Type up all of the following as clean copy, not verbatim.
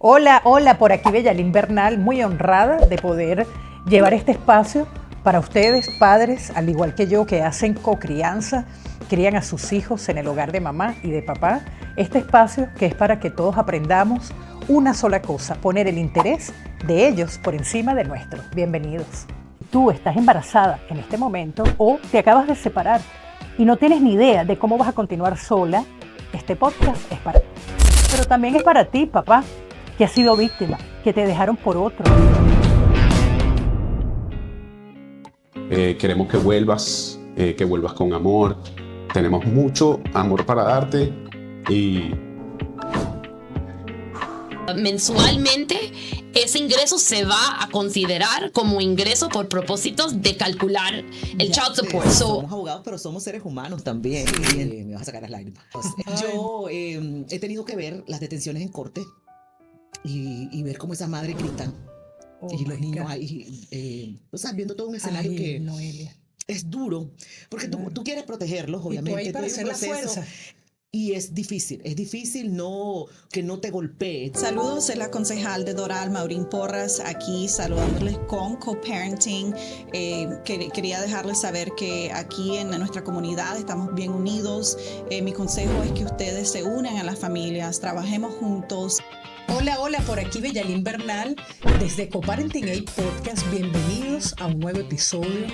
Hola, hola, por aquí Beyalín Bernal, muy honrada de poder llevar este espacio para ustedes, padres, al igual que yo, que hacen cocrianza, crían a sus hijos en el hogar de mamá y de papá. Este espacio que es para que todos aprendamos una sola cosa, poner el interés de ellos por encima del nuestro. Bienvenidos. Tú estás embarazada en este momento o te acabas de separar y no tienes ni idea de cómo vas a continuar sola. Este podcast es para ti. Pero también es para ti, papá, que has sido víctima, que te dejaron por otro. Queremos que vuelvas con amor. Tenemos mucho amor para darte y mensualmente ese ingreso se va a considerar como ingreso por propósitos de calcular el child support. Somos abogados, pero somos seres humanos también. Me vas a sacar las lágrimas. Yo he tenido que ver las detenciones en corte y ver cómo esas madres gritan. Y los niños ahí, viendo todo un escenario que Noelia, es duro, porque tú quieres protegerlos, obviamente. Y tú ahí para hacer la fuerza. Y es difícil que no te golpee. Saludos, es la concejal de Doral, Maurín Porras, aquí saludándoles con co-parenting. Quería dejarles saber que aquí en nuestra comunidad estamos bien unidos. Mi consejo es que ustedes se unan a las familias, trabajemos juntos. Hola, hola, por aquí Beyalín Bernal, desde Co-Parenting Aid Podcast. Bienvenidos a un nuevo episodio.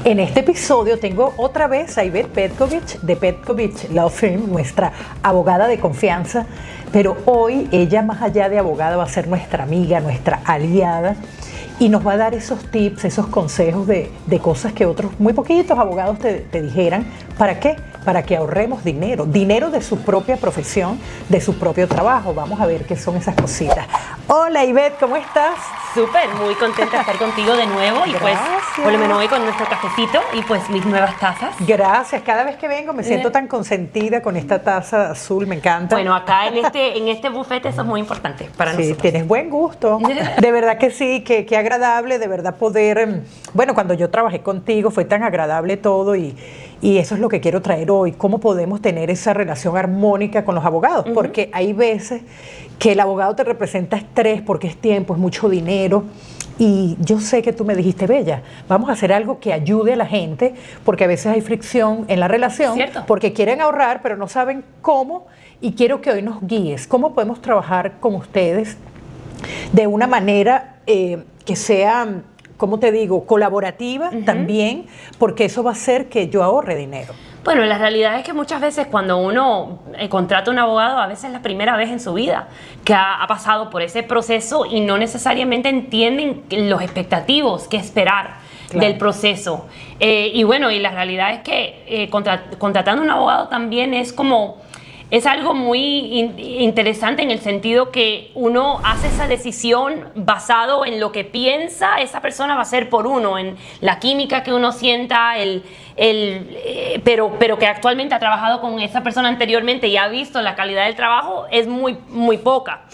En este episodio tengo otra vez a Ivette Petkovic de Petkovic Law Firm, nuestra abogada de confianza, pero hoy ella, más allá de abogada, va a ser nuestra amiga, nuestra aliada, y nos va a dar esos tips, esos consejos de cosas que otros muy poquitos abogados te dijeran. ¿Para qué? Para que ahorremos dinero de su propia profesión, de su propio trabajo. Vamos a ver qué son esas cositas. Hola Ivette, ¿cómo estás? Súper, muy contenta de estar contigo de nuevo. Y pues por lo menos hoy con nuestro cafecito y pues mis nuevas tazas. Gracias, cada vez que vengo me siento tan consentida con esta taza azul, me encanta. Bueno, acá en este bufete eso es muy importante para nosotros. Sí, tienes buen gusto. De verdad que sí, que agradable, de verdad poder... Bueno, cuando yo trabajé contigo fue tan agradable todo y eso es lo que quiero traer hoy, cómo podemos tener esa relación armónica con los abogados, porque hay veces que el abogado te representa estrés porque es tiempo, es mucho dinero. Y yo sé que tú me dijiste, Bella, vamos a hacer algo que ayude a la gente, porque a veces hay fricción en la relación, ¿cierto? Porque quieren ahorrar, pero no saben cómo, y quiero que hoy nos guíes. ¿Cómo podemos trabajar con ustedes de una manera que sea, ¿cómo te digo?, colaborativa también, porque eso va a hacer que yo ahorre dinero? Bueno, la realidad es que muchas veces cuando uno contrata a un abogado, a veces es la primera vez en su vida que ha pasado por ese proceso y no necesariamente entienden los expectativos, qué esperar del proceso. Y bueno, y la realidad es que contratando a un abogado también es algo muy interesante en el sentido que uno hace esa decisión basado en lo que piensa esa persona va a hacer por uno, en la química que uno sienta, pero que actualmente ha trabajado con esa persona anteriormente y ha visto la calidad del trabajo es muy, muy poca.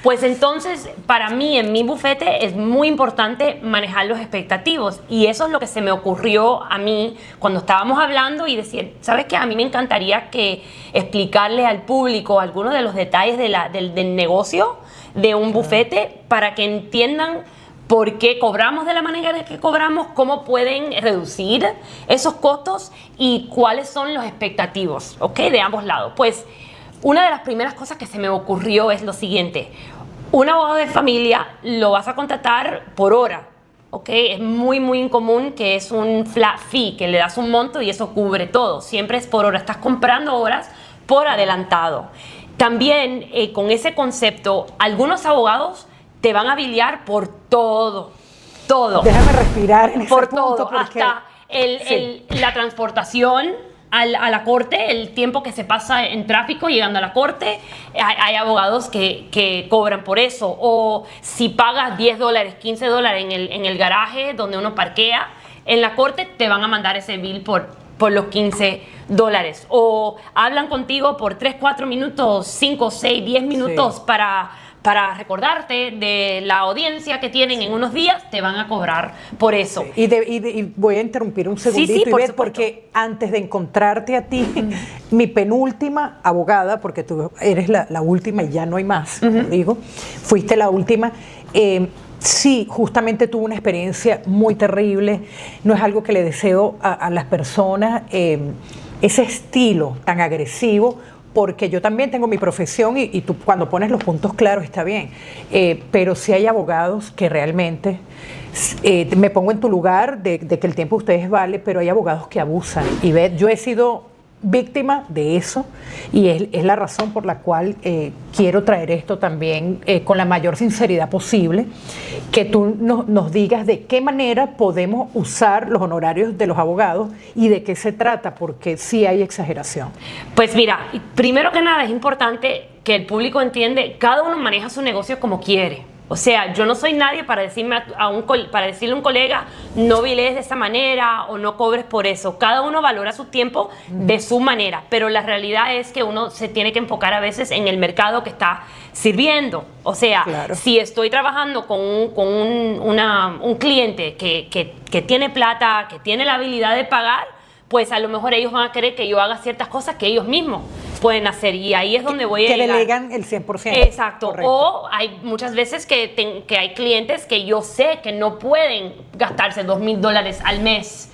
Pues entonces, para mí, en mi bufete, es muy importante manejar los expectativos. Y eso es lo que se me ocurrió a mí cuando estábamos hablando y decir, ¿sabes qué? A mí me encantaría que explicarle al público algunos de los detalles del negocio de un bufete para que entiendan por qué cobramos de la manera que cobramos, cómo pueden reducir esos costos y cuáles son los expectativos, ¿ok? De ambos lados. Pues una de las primeras cosas que se me ocurrió es lo siguiente. Un abogado de familia lo vas a contratar por hora, ¿ok? Es muy, muy incomún que es un flat fee, que le das un monto y eso cubre todo. Siempre es por hora. Estás comprando horas por adelantado. También, con ese concepto, algunos abogados te van a biliar por todo. Déjame respirar en ese por punto todo, porque... hasta la transportación a la corte, el tiempo que se pasa en tráfico llegando a la corte. Hay abogados que cobran por eso, o si pagas $10, $15 en el garaje donde uno parquea, en la corte te van a mandar ese bill por los $15, o hablan contigo por 3, 4 minutos, 5, 6, 10 minutos para para recordarte de la audiencia que tienen en unos días, te van a cobrar por eso. Y voy a interrumpir un segundito, Sí, por Ivette, supuesto. porque antes de encontrarte a ti, mi penúltima abogada, porque tú eres la última y ya no hay más, como digo, fuiste la última. Sí, justamente tuve una experiencia muy terrible. No es algo que le deseo a las personas, ese estilo tan agresivo, porque yo también tengo mi profesión y tú cuando pones los puntos claros está bien, pero sí hay abogados que realmente, me pongo en tu lugar de que el tiempo de ustedes vale, pero hay abogados que abusan. Y yo he sido víctima de eso y es la razón por la cual quiero traer esto también con la mayor sinceridad posible, que tú nos digas de qué manera podemos usar los honorarios de los abogados y de qué se trata, porque sí hay exageración. Pues mira, primero que nada es importante que el público entiende, cada uno maneja su negocio como quiere. O sea, yo no soy nadie para decirle a un colega, no bilees de esta manera o no cobres por eso. Cada uno valora su tiempo de su manera, pero la realidad es que uno se tiene que enfocar a veces en el mercado que está sirviendo. O sea, claro, si estoy trabajando con un cliente que tiene plata, que tiene la habilidad de pagar, pues a lo mejor ellos van a querer que yo haga ciertas cosas que ellos mismos pueden hacer, y ahí es donde voy a que llegar. delegan el 100%. Exacto. Correcto. O hay muchas veces que hay clientes que yo sé que no pueden gastarse $2,000 al mes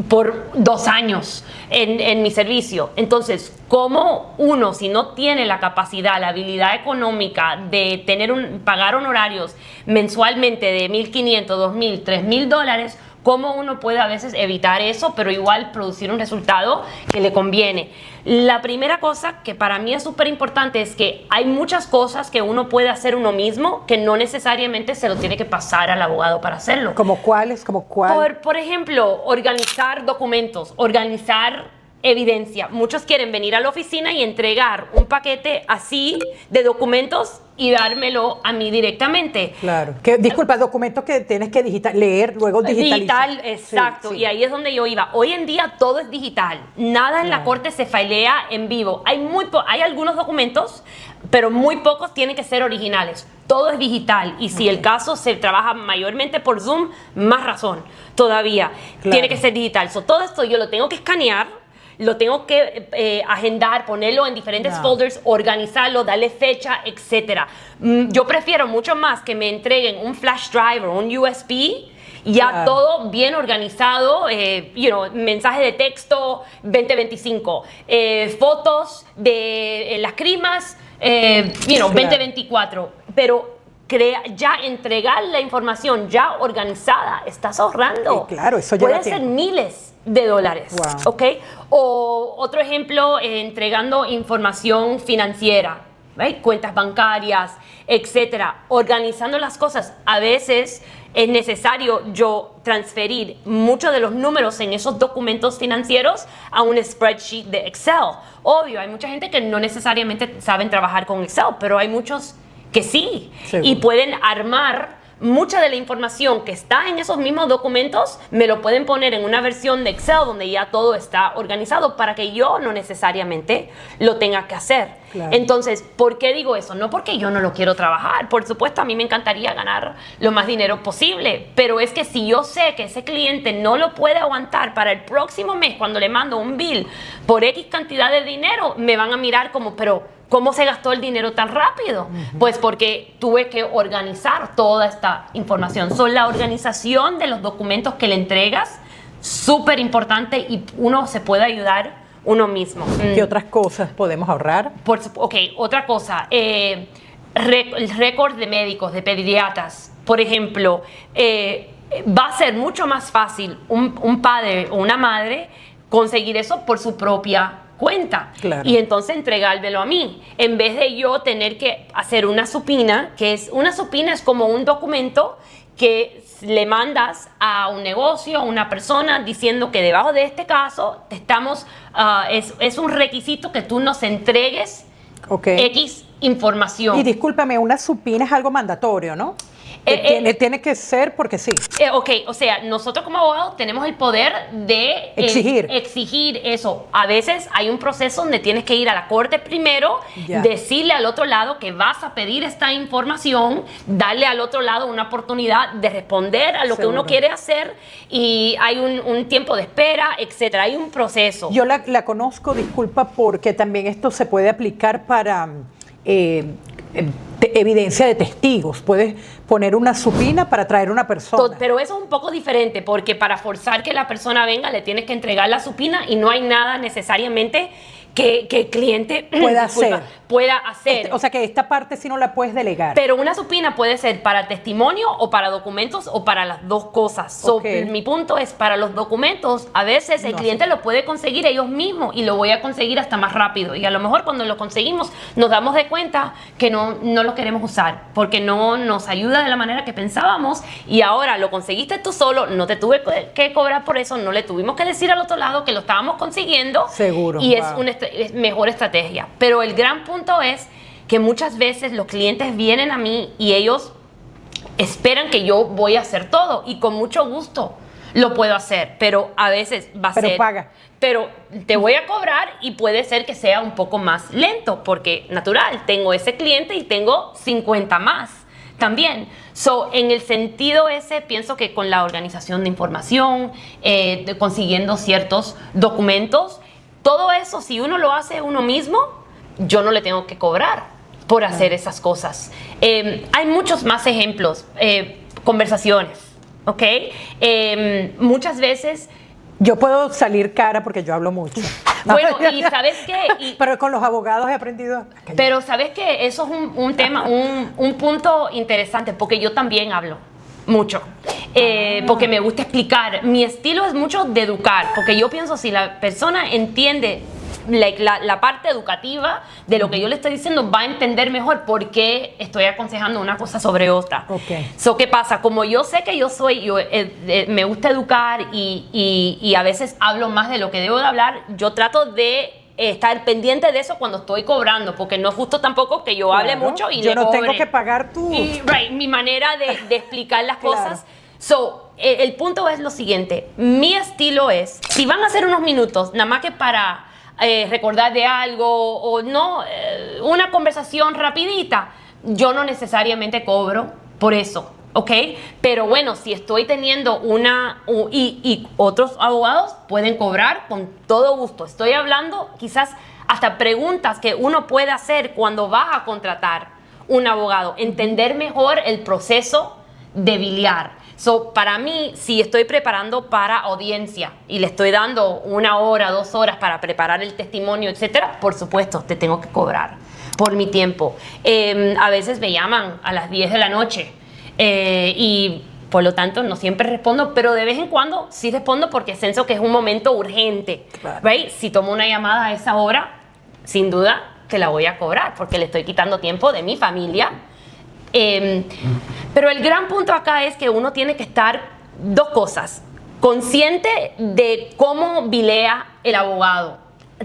por 2 años en mi servicio. Entonces, ¿cómo uno, si no tiene la capacidad, la habilidad económica de pagar honorarios mensualmente de $1,500, $2,000, $3,000, cómo uno puede a veces evitar eso, pero igual producir un resultado que le conviene? La primera cosa que para mí es súper importante es que hay muchas cosas que uno puede hacer uno mismo que no necesariamente se lo tiene que pasar al abogado para hacerlo. ¿Como cuáles? ¿Como cuál? Por ejemplo, organizar documentos, organizar evidencia. Muchos quieren venir a la oficina y entregar un paquete así de documentos y dármelo a mí directamente. Claro. Disculpa, documentos que tienes que leer, luego digitalizar. Digital, exacto. Sí, sí. Y ahí es donde yo iba. Hoy en día todo es digital. Nada en la corte se filea en vivo. Hay algunos documentos, pero muy pocos tienen que ser originales. Todo es digital. Y si el caso se trabaja mayormente por Zoom, más razón todavía. Claro. Tiene que ser digital. Todo esto yo lo tengo que escanear, lo tengo que agendar, ponerlo en diferentes folders, organizarlo, darle fecha, etc. Yo prefiero mucho más que me entreguen un flash drive o un USB, ya todo bien organizado, mensaje de texto 2025, fotos de las crimas, 2024, pero ya entregar la información ya organizada, estás ahorrando. Claro, eso lleva puede ser tiempo. miles de dólares, Wow. ¿ok? O otro ejemplo, entregando información financiera, ¿right? Cuentas bancarias, etcétera, organizando las cosas. A veces es necesario yo transferir muchos de los números en esos documentos financieros a un spreadsheet de Excel. Obvio, hay mucha gente que no necesariamente saben trabajar con Excel, pero hay muchos que sí. Seguro. Y pueden armar mucha de la información que está en esos mismos documentos, me lo pueden poner en una versión de Excel donde ya todo está organizado para que yo no necesariamente lo tenga que hacer. Claro. Entonces, ¿por qué digo eso? No porque yo no lo quiero trabajar. Por supuesto, a mí me encantaría ganar lo más dinero posible, pero es que si yo sé que ese cliente no lo puede aguantar para el próximo mes cuando le mando un bill por X cantidad de dinero, me van a mirar como, pero ¿cómo se gastó el dinero tan rápido? Pues porque tuve que organizar toda esta información. La organización de los documentos que le entregas, súper importante, y uno se puede ayudar uno mismo. ¿Qué otras cosas podemos ahorrar? Ok, otra cosa. El récord de médicos, de pediatras, por ejemplo, va a ser mucho más fácil un padre o una madre conseguir eso por su propia cuenta. Claro. Y entonces entregármelo a mí, en vez de yo tener que hacer una supina, una supina es como un documento que le mandas a un negocio, a una persona, diciendo que debajo de este caso es un requisito que tú nos entregues Ok. X información. Y discúlpame, una supina es algo mandatorio, ¿no? Tiene que ser porque sí. Ok, o sea, nosotros como abogados tenemos el poder de exigir eso. A veces hay un proceso donde tienes que ir a la corte primero, decirle al otro lado que vas a pedir esta información, darle al otro lado una oportunidad de responder a lo que uno quiere hacer, y hay un tiempo de espera, etcétera. Hay un proceso. Yo la conozco, disculpa, porque también esto se puede aplicar para evidencia de testigos. Puedes poner una supina para traer una persona. Pero eso es un poco diferente, porque para forzar que la persona venga le tienes que entregar la supina, y no hay nada necesariamente que el cliente pueda hacer. O sea que esta parte sí no la puedes delegar. Pero una supina puede ser para testimonio o para documentos o para las dos cosas. Mi punto es, para los documentos, a veces el cliente lo puede conseguir ellos mismos, y lo voy a conseguir hasta más rápido. Y a lo mejor cuando lo conseguimos nos damos de cuenta que no lo queremos usar, porque no nos ayuda de la manera que pensábamos, y ahora lo conseguiste tú solo, no te tuve que cobrar por eso, no le tuvimos que decir al otro lado que lo estábamos consiguiendo. Seguro. Y es mejor estrategia. Pero el gran punto es que muchas veces los clientes vienen a mí y ellos esperan que yo voy a hacer todo, y con mucho gusto lo puedo hacer, pero a veces Pero paga. Pero te voy a cobrar, y puede ser que sea un poco más lento, porque natural, tengo ese cliente y tengo 50 más también. En el sentido ese, pienso que con la organización de información, consiguiendo ciertos documentos, todo eso, si uno lo hace uno mismo, yo no le tengo que cobrar por hacer esas cosas. Hay muchos más ejemplos. Conversaciones, ¿ok? Muchas veces... Yo puedo salir cara porque yo hablo mucho. Bueno, y ¿sabes qué? Pero con los abogados he aprendido... Pero ¿sabes qué? Eso es un tema, un punto interesante, porque yo también hablo mucho. Porque me gusta explicar. Mi estilo es mucho de educar, porque yo pienso, si la persona entiende la parte educativa de lo que yo le estoy diciendo, va a entender mejor por qué estoy aconsejando una cosa sobre otra. ¿Qué pasa? Como yo sé que me gusta educar, y a veces hablo más de lo que debo de hablar, yo trato de estar pendiente de eso cuando estoy cobrando, porque no es justo tampoco que yo hable mucho y yo no tengo que pagar tú. Mi manera de explicar las cosas. El punto es lo siguiente. Mi estilo es, si van a hacer unos minutos, nada más que para recordar de algo, o no, una conversación rapidita, yo no necesariamente cobro por eso, ¿ok? Pero bueno, si estoy teniendo y otros abogados pueden cobrar con todo gusto. Estoy hablando quizás hasta preguntas que uno puede hacer cuando va a contratar un abogado, entender mejor el proceso de biliar. Para mí, si estoy preparando para audiencia y le estoy dando 1 hora, 2 horas para preparar el testimonio, etcétera, por supuesto, te tengo que cobrar por mi tiempo. A veces me llaman a las 10 de la noche y por lo tanto no siempre respondo, pero de vez en cuando sí respondo, porque pienso que es un momento urgente. Right? Si tomo una llamada a esa hora, sin duda que la voy a cobrar, porque le estoy quitando tiempo de mi familia. Pero el gran punto acá es que uno tiene que estar, dos cosas: consciente de cómo bilea el abogado.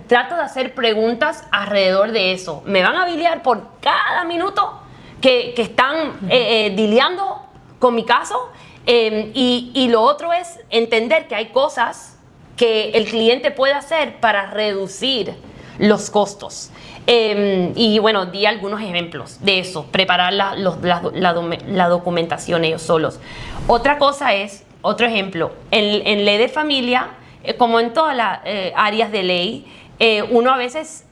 Trato de hacer preguntas alrededor de eso. ¿Me van a bilear por cada minuto que están dileando con mi caso? Y lo otro es entender que hay cosas que el cliente puede hacer para reducir los costos. Y bueno, di algunos ejemplos de eso, preparar la documentación ellos solos. Otra cosa es, otro ejemplo, en ley de familia, como en todas las áreas de ley, uno a veces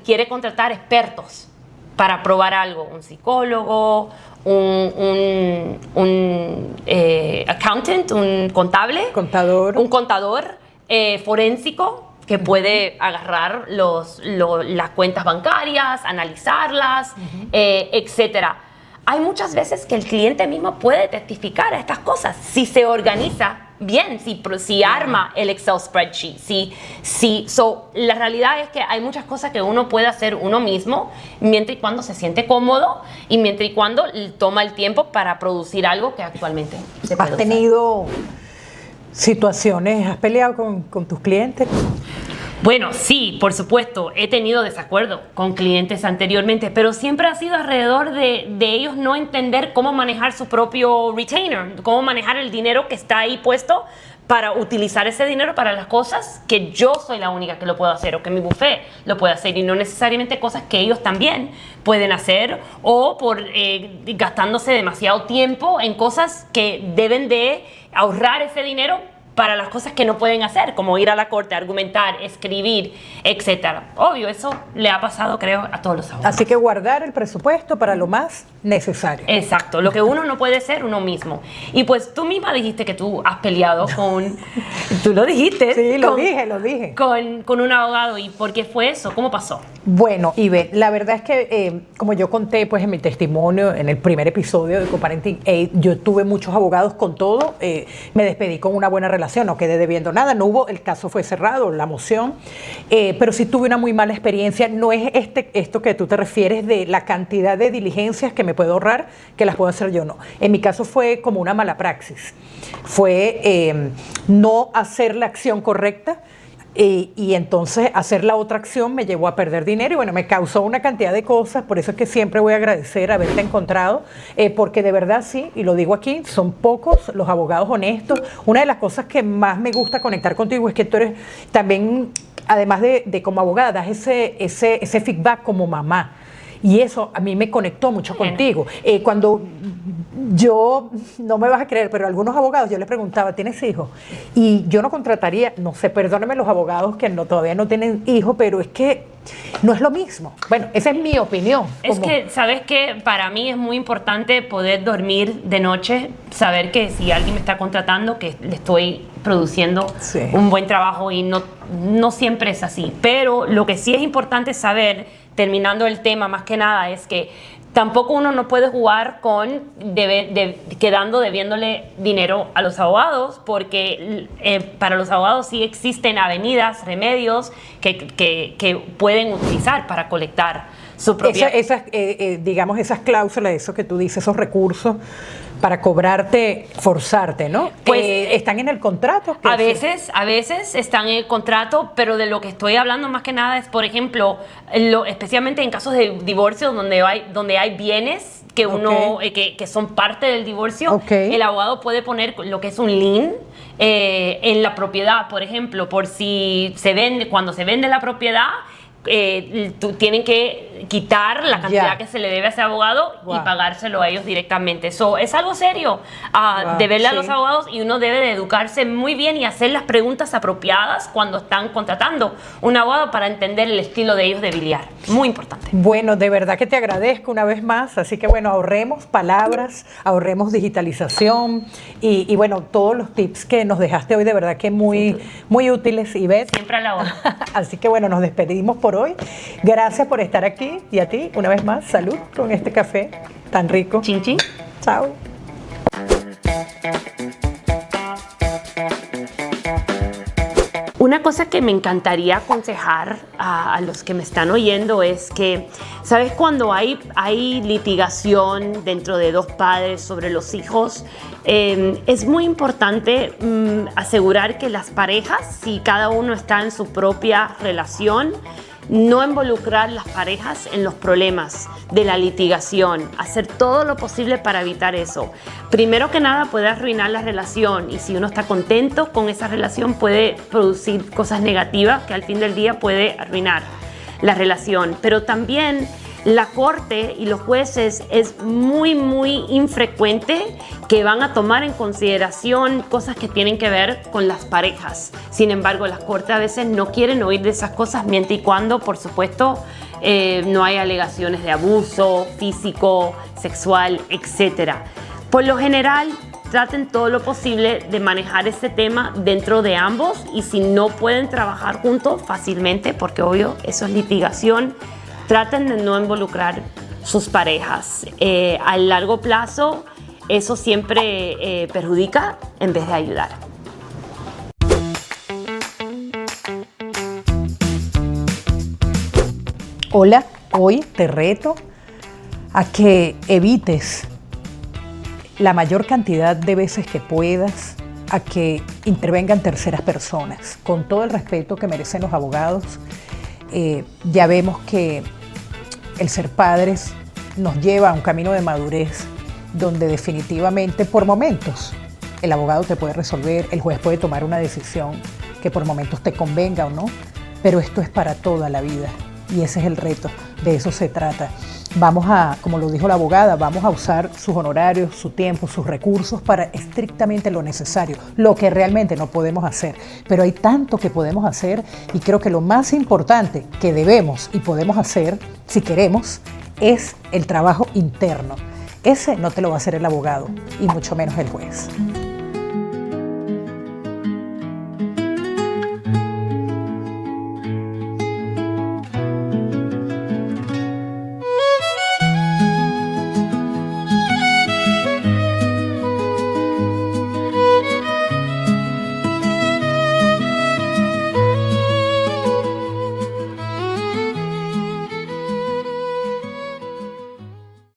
quiere contratar expertos para probar algo, un psicólogo, un accountant, un un contador forénsico, que puede agarrar las cuentas bancarias, analizarlas, etcétera. Hay muchas veces que el cliente mismo puede testificar a estas cosas si se organiza bien, si arma el Excel spreadsheet. La realidad es que hay muchas cosas que uno puede hacer uno mismo, mientras y cuando se siente cómodo y mientras y cuando toma el tiempo para producir algo que actualmente se puede ¿Has tenido situaciones, has peleado con tus clientes? Bueno, sí, por supuesto, he tenido desacuerdo con clientes anteriormente, pero siempre ha sido alrededor de ellos no entender cómo manejar su propio retainer, cómo manejar el dinero que está ahí puesto para utilizar ese dinero para las cosas que yo soy la única que lo puedo hacer o que mi buffet lo puede hacer y no necesariamente cosas que ellos también pueden hacer o por gastándose demasiado tiempo en cosas que deben de ahorrar ese dinero para las cosas que no pueden hacer, como ir a la corte, argumentar, escribir, etcétera. Obvio, eso le ha pasado, creo, a todos los abogados. Así que guardar el presupuesto para lo más necesario. Exacto, lo que uno no puede ser uno mismo. Y pues tú misma dijiste que tú has peleado con... Tú lo dijiste. Sí, lo dije. Con un abogado. ¿Y por qué fue eso? ¿Cómo pasó? Bueno, Ivette, la verdad es que como yo conté pues en mi testimonio en el primer episodio de Co-Parenting Aid, yo tuve muchos abogados con todo, me despedí con una buena relación, no quedé debiendo nada, no hubo, el caso fue cerrado, la moción, pero sí tuve una muy mala experiencia. No es esto que tú te refieres de la cantidad de diligencias que me puedo ahorrar, que las puedo hacer yo, no. En mi caso fue como una mala praxis, fue no hacer la acción correcta. Y entonces hacer la otra acción me llevó a perder dinero y bueno, me causó una cantidad de cosas. Por eso es que siempre voy a agradecer haberte encontrado, porque de verdad sí, y lo digo aquí, son pocos los abogados honestos. Una de las cosas que más me gusta conectar contigo es que tú eres también, además de como abogada, das ese feedback como mamá. Y eso a mí me conectó mucho contigo. Cuando yo, no me vas a creer, pero a algunos abogados yo les preguntaba, ¿tienes hijos? Y yo no contrataría, no sé, perdónenme los abogados que todavía no tienen hijos, pero es que no es lo mismo. Bueno, esa es mi opinión. Es que, ¿sabes qué? Para mí es muy importante poder dormir de noche, saber que si alguien me está contratando, que le estoy produciendo un buen trabajo y no siempre es así. Pero lo que sí es importante saber, terminando el tema más que nada, es que tampoco uno no puede jugar con quedando debiéndole dinero a los abogados, porque para los abogados sí existen avenidas, remedios que pueden utilizar para colectar su propia... digamos, esas cláusulas, eso que tú dices, esos recursos para cobrarte, forzarte, ¿no? Pues ¿están en el contrato? A veces están en el contrato, pero de lo que estoy hablando más que nada es, por ejemplo, especialmente en casos de divorcio donde hay bienes que que son parte del divorcio, el abogado puede poner lo que es un lien en la propiedad, por ejemplo, por si cuando se vende la propiedad, tienen que quitar la cantidad que se le debe a ese abogado y pagárselo a ellos directamente. Eso es algo serio, deberle a los abogados, y uno debe de educarse muy bien y hacer las preguntas apropiadas cuando están contratando un abogado para entender el estilo de ellos de biliar. Muy importante. Bueno, de verdad que te agradezco una vez más, así que bueno, ahorremos palabras, ahorremos digitalización y bueno, todos los tips que nos dejaste hoy de verdad que muy útiles, Ivette. Siempre a la hora. Así que bueno, nos despedimos por hoy. Gracias por estar aquí y a ti, una vez más, salud con este café tan rico. Chin, chin. Chao. Una cosa que me encantaría aconsejar a los que me están oyendo es que, ¿sabes? Cuando hay litigación dentro de dos padres sobre los hijos, es muy importante asegurar que las parejas, si cada uno está en su propia relación, no involucrar las parejas en los problemas de la litigación, hacer todo lo posible para evitar eso. Primero que nada puede arruinar la relación, y si uno está contento con esa relación puede producir cosas negativas que al fin del día puede arruinar la relación. Pero también la corte y los jueces es muy infrecuente que van a tomar en consideración cosas que tienen que ver con las parejas. Sin embargo, las cortes a veces no quieren oír de esas cosas, mientras y cuando, por supuesto, no hay alegaciones de abuso físico, sexual, etc. Por lo general, traten todo lo posible de manejar ese tema dentro de ambos, y si no pueden trabajar juntos fácilmente, porque obvio, eso es litigación, traten de no involucrar sus parejas. A largo plazo, eso siempre perjudica en vez de ayudar. Hola, hoy te reto a que evites la mayor cantidad de veces que puedas a que intervengan terceras personas. Con todo el respeto que merecen los abogados, ya vemos que el ser padres nos lleva a un camino de madurez donde definitivamente por momentos el abogado te puede resolver, el juez puede tomar una decisión que por momentos te convenga o no, pero esto es para toda la vida y ese es el reto, de eso se trata. Vamos a, como lo dijo la abogada, vamos a usar sus honorarios, su tiempo, sus recursos para estrictamente lo necesario, lo que realmente no podemos hacer. Pero hay tanto que podemos hacer y creo que lo más importante que debemos y podemos hacer, si queremos, es el trabajo interno. Ese no te lo va a hacer el abogado y mucho menos el juez.